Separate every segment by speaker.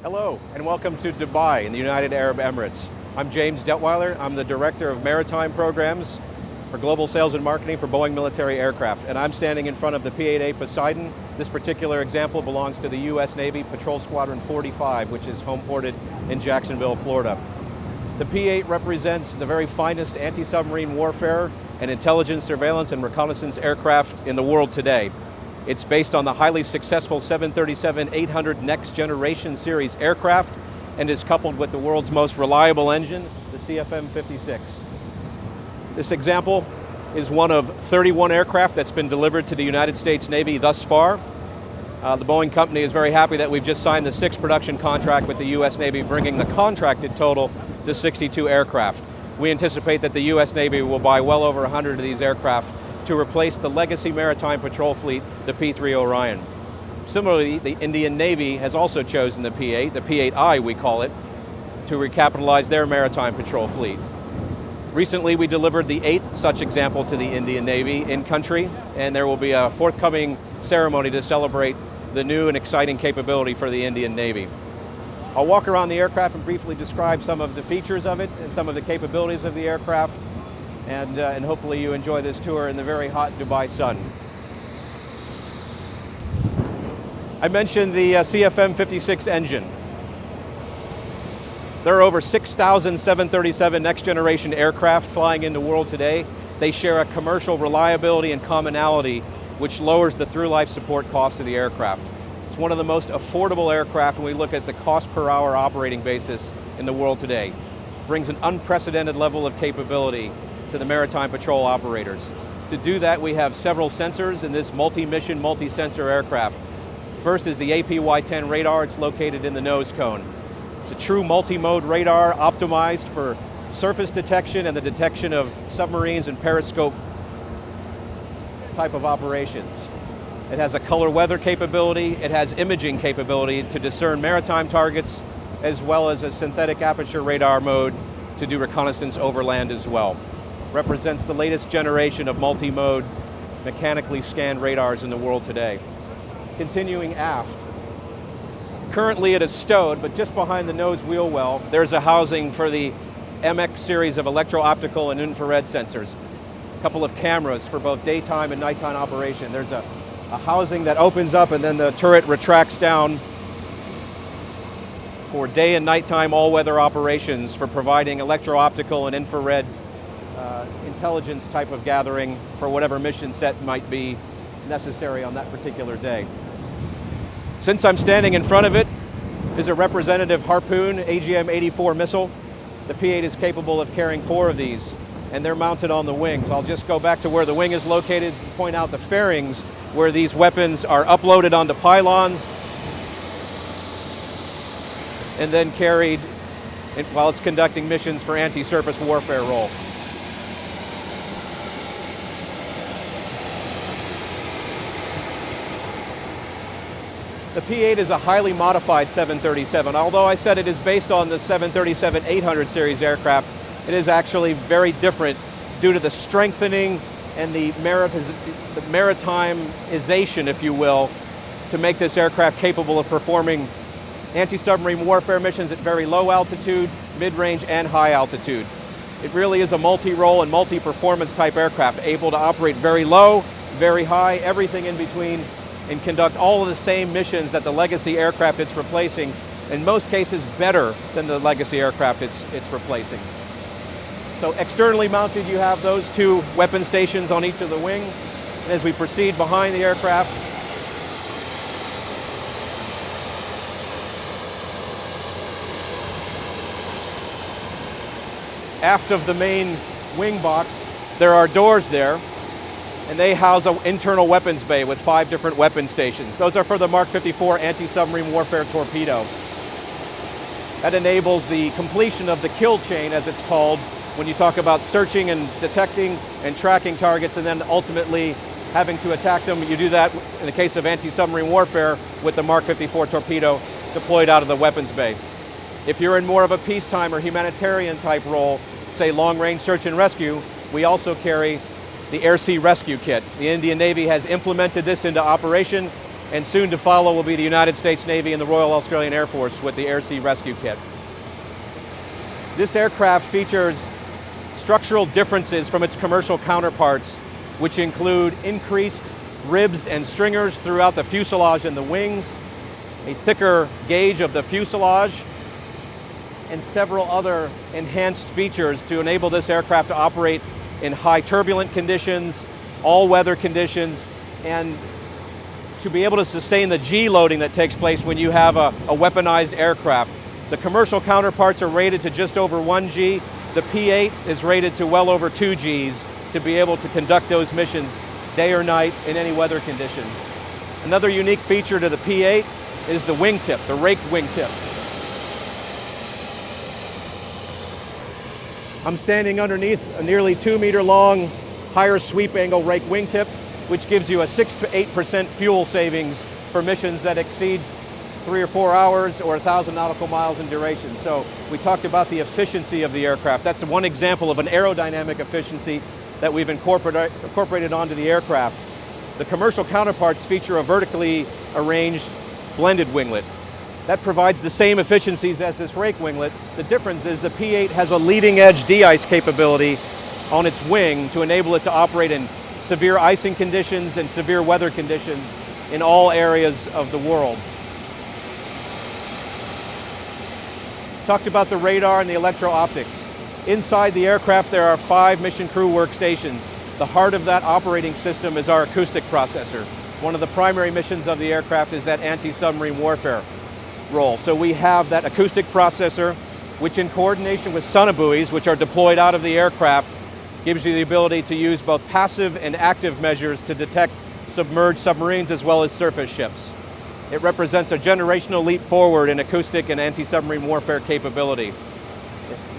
Speaker 1: Hello, and welcome to Dubai in the United Arab Emirates. I'm James Detwiler. I'm the Director of Maritime Programs for Global Sales and Marketing for Boeing Military Aircraft, and I'm standing in front of the P-8A Poseidon. This particular example belongs to the U.S. Navy Patrol Squadron 45, which is home-ported in Jacksonville, Florida. The P-8 represents the very finest anti-submarine warfare and intelligence, surveillance, and reconnaissance aircraft in the world today. It's based on the highly successful 737-800 Next Generation Series aircraft and is coupled with the world's most reliable engine, the CFM56. This example is one of 31 aircraft that's been delivered to the United States Navy thus far. The Boeing company is very happy that we've just signed the 6th production contract with the U.S. Navy, bringing the contracted total to 62 aircraft. We anticipate that the U.S. Navy will buy well over 100 of these aircraft to replace the legacy maritime patrol fleet, the P-3 Orion. Similarly, the Indian Navy has also chosen the P-8, the P-8A we call it, to recapitalize their maritime patrol fleet. Recently, we delivered the 8th such example to the Indian Navy in country, and there will be a forthcoming ceremony to celebrate the new and exciting capability for the Indian Navy. I'll walk around the aircraft and briefly describe some of the features of it and some of the capabilities of the aircraft, and hopefully you enjoy this tour in the very hot Dubai sun. I mentioned the CFM56 engine. There are over 6,000 737 next generation aircraft flying in the world today. They share a commercial reliability and commonality which lowers the through-life support cost of the aircraft. It's one of the most affordable aircraft when we look at the cost per hour operating basis in the world today. It brings an unprecedented level of capability to the maritime patrol operators. To do that, we have several sensors in this multi-mission, multi-sensor aircraft. First is the APY-10 radar. It's located in the nose cone. It's a true multi-mode radar optimized for surface detection and the detection of submarines and periscope type of operations. It has a color weather capability. It has imaging capability to discern maritime targets, as well as a synthetic aperture radar mode to do reconnaissance over land as well. Represents the latest generation of multi-mode mechanically scanned radars in the world today. Continuing aft. Currently it is stowed, but just behind the nose wheel well, there's a housing for the MX series of electro-optical and infrared sensors. A couple of cameras for both daytime and nighttime operation. There's a housing that opens up and then the turret retracts down for day and nighttime all-weather operations for providing electro-optical and infrared intelligence type of gathering for whatever mission set might be necessary on that particular day. Since I'm standing in front of it is a representative Harpoon AGM-84 missile. The P-8 is capable of carrying 4 of these, and they're mounted on the wings. I'll just go back to where the wing is located, point out the fairings where these weapons are uploaded onto pylons and then carried while it's conducting missions for anti-surface warfare role. The P-8 is a highly modified 737. Although I said it is based on the 737-800 series aircraft, it is actually very different due to the strengthening and the maritimization, if you will, to make this aircraft capable of performing anti-submarine warfare missions at very low altitude, mid-range, and high altitude. It really is a multi-role and multi-performance type aircraft, able to operate very low, very high, everything in between, and conduct all of the same missions that the legacy aircraft it's replacing, in most cases better than the legacy aircraft it's replacing. So externally mounted, you have those 2 weapon stations on each of the wing. And as we proceed behind the aircraft, aft of the main wing box, there are doors there, and they house an internal weapons bay with 5 different weapon stations. Those are for the Mark 54 anti-submarine warfare torpedo. That enables the completion of the kill chain, as it's called, when you talk about searching and detecting and tracking targets and then ultimately having to attack them. You do that in the case of anti-submarine warfare with the Mark 54 torpedo deployed out of the weapons bay. If you're in more of a peacetime or humanitarian type role, say long range search and rescue, we also carry the Air Sea Rescue Kit. The Indian Navy has implemented this into operation, and soon to follow will be the United States Navy and the Royal Australian Air Force with the Air Sea Rescue Kit. This aircraft features structural differences from its commercial counterparts, which include increased ribs and stringers throughout the fuselage and the wings, a thicker gauge of the fuselage, and several other enhanced features to enable this aircraft to operate in high turbulent conditions, all weather conditions, and to be able to sustain the G loading that takes place when you have a weaponized aircraft. The commercial counterparts are rated to just over 1 G. The P-8 is rated to well over 2 Gs to be able to conduct those missions day or night in any weather condition. Another unique feature to the P-8 is the wingtip, the raked wingtip. I'm standing underneath a nearly 2-meter long higher sweep angle rake wingtip, which gives you a 6 to 8% fuel savings for missions that exceed 3 or 4 hours or 1,000 nautical miles in duration. So we talked about the efficiency of the aircraft. That's one example of an aerodynamic efficiency that we've incorporated onto the aircraft. The commercial counterparts feature a vertically arranged blended winglet. That provides the same efficiencies as this rake winglet. The difference is the P-8 has a leading edge de-ice capability on its wing to enable it to operate in severe icing conditions and severe weather conditions in all areas of the world. Talked about the radar and the electro-optics. Inside the aircraft there are 5 mission crew workstations. The heart of that operating system is our acoustic processor. One of the primary missions of the aircraft is that anti-submarine warfare role. So we have that acoustic processor, which in coordination with sonobuoys, which are deployed out of the aircraft, gives you the ability to use both passive and active measures to detect submerged submarines as well as surface ships. It represents a generational leap forward in acoustic and anti-submarine warfare capability.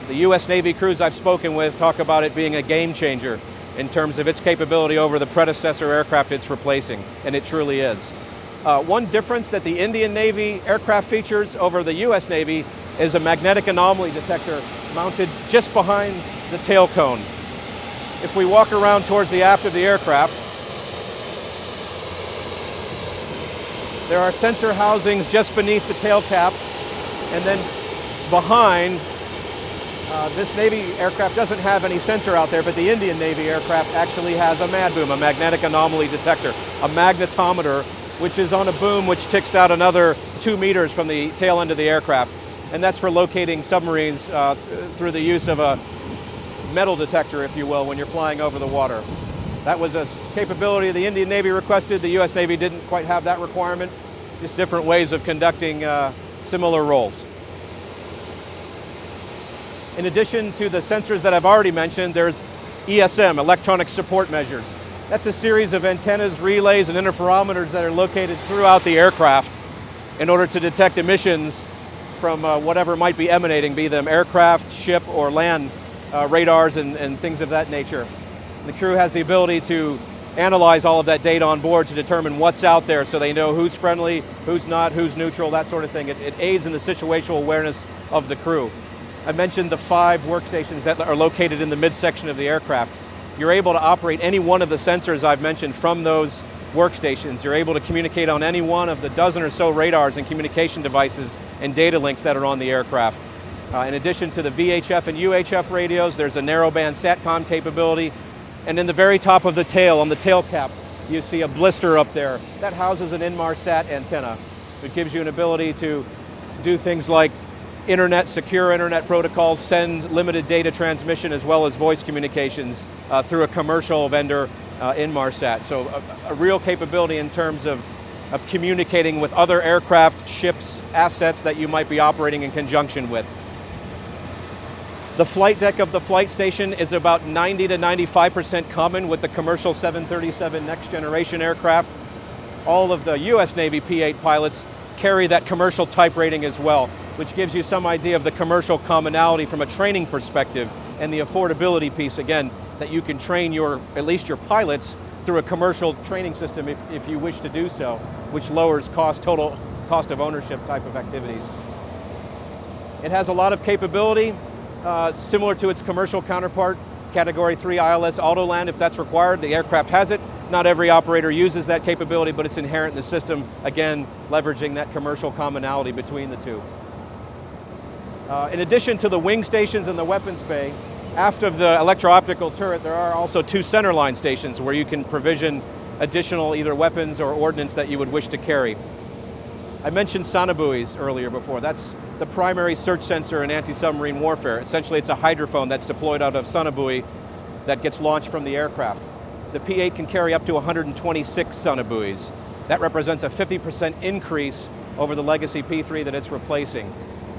Speaker 1: The U.S. Navy crews I've spoken with talk about it being a game changer in terms of its capability over the predecessor aircraft it's replacing, and it truly is. One difference that the Indian Navy aircraft features over the U.S. Navy is a magnetic anomaly detector mounted just behind the tail cone. If we walk around towards the aft of the aircraft, there are sensor housings just beneath the tail cap, and then behind, this Navy aircraft doesn't have any sensor out there, but the Indian Navy aircraft actually has a MAD-boom, a magnetic anomaly detector, a magnetometer, which is on a boom which ticks out another 2 meters from the tail end of the aircraft. And that's for locating submarines through the use of a metal detector, if you will, when you're flying over the water. That was a capability the Indian Navy requested. The U.S. Navy didn't quite have that requirement. Just different ways of conducting similar roles. In addition to the sensors that I've already mentioned, there's ESM, electronic support measures. That's a series of antennas, relays, and interferometers that are located throughout the aircraft in order to detect emissions from whatever might be emanating, be them aircraft, ship, or land radars and things of that nature. The crew has the ability to analyze all of that data on board to determine what's out there so they know who's friendly, who's not, who's neutral, that sort of thing. It aids in the situational awareness of the crew. I mentioned the 5 workstations that are located in the midsection of the aircraft. You're able to operate any one of the sensors I've mentioned from those workstations. You're able to communicate on any one of the dozen or so radars and communication devices and data links that are on the aircraft. In addition to the VHF and UHF radios, there's a narrowband SATCOM capability. And in the very top of the tail, on the tail cap, you see a blister up there. That houses an Inmarsat antenna. It gives you an ability to do things like secure internet protocols, send limited data transmission as well as voice communications through a commercial vendor, Inmarsat. So a real capability in terms of communicating with other aircraft, ships, assets that you might be operating in conjunction with. The flight deck of the flight station is about 90 to 95% common with the commercial 737 next generation aircraft. All of the US Navy P-8 pilots carry that commercial type rating as well, which gives you some idea of the commercial commonality from a training perspective and the affordability piece, again, that you can train at least your pilots through a commercial training system if you wish to do so, which lowers total cost of ownership type of activities. It has a lot of capability, similar to its commercial counterpart, Category 3 ILS auto land if that's required. The aircraft has it. Not every operator uses that capability, but it's inherent in the system, again, leveraging that commercial commonality between the two. In addition to the wing stations and the weapons bay, aft of the electro-optical turret, there are also 2 centerline stations where you can provision additional either weapons or ordnance that you would wish to carry. I mentioned sonobuoys earlier before. That's the primary search sensor in anti-submarine warfare. Essentially, it's a hydrophone that's deployed out of sonobuoy that gets launched from the aircraft. The P-8 can carry up to 126 sonobuoys. That represents a 50% increase over the legacy P-3 that it's replacing.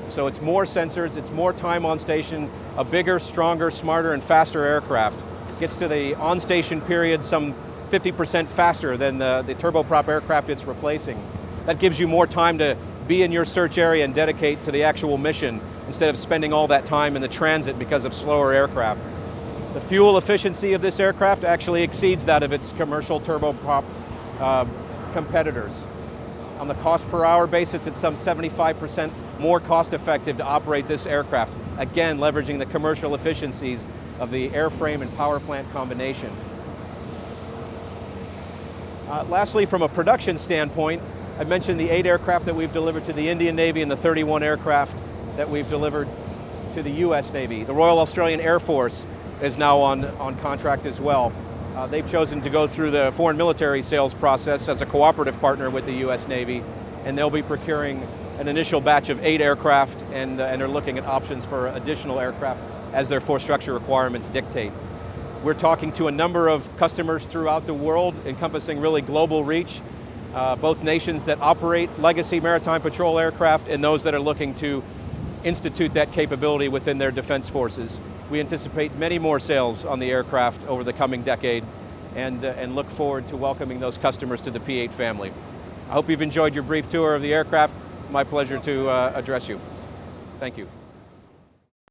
Speaker 1: So it's more sensors, it's more time on station, a bigger, stronger, smarter, and faster aircraft. Gets to the on-station period some 50% faster than the turboprop aircraft it's replacing. That gives you more time to be in your search area and dedicate to the actual mission instead of spending all that time in the transit because of slower aircraft. The fuel efficiency of this aircraft actually exceeds that of its commercial turboprop competitors. On the cost per hour basis, it's some 75% more cost effective to operate this aircraft, again leveraging the commercial efficiencies of the airframe and power plant combination. Lastly, from a production standpoint, I mentioned the 8 aircraft that we've delivered to the Indian Navy and the 31 aircraft that we've delivered to the US Navy. The Royal Australian Air Force is now on contract as well. They've chosen to go through the foreign military sales process as a cooperative partner with the US Navy, and they'll be procuring an initial batch of 8 aircraft and are looking at options for additional aircraft as their force structure requirements dictate. We're talking to a number of customers throughout the world, encompassing really global reach, both nations that operate legacy maritime patrol aircraft and those that are looking to institute that capability within their defense forces. We anticipate many more sales on the aircraft over the coming decade and look forward to welcoming those customers to the P-8 family. I hope you've enjoyed your brief tour of the aircraft. My pleasure to address you. Thank you.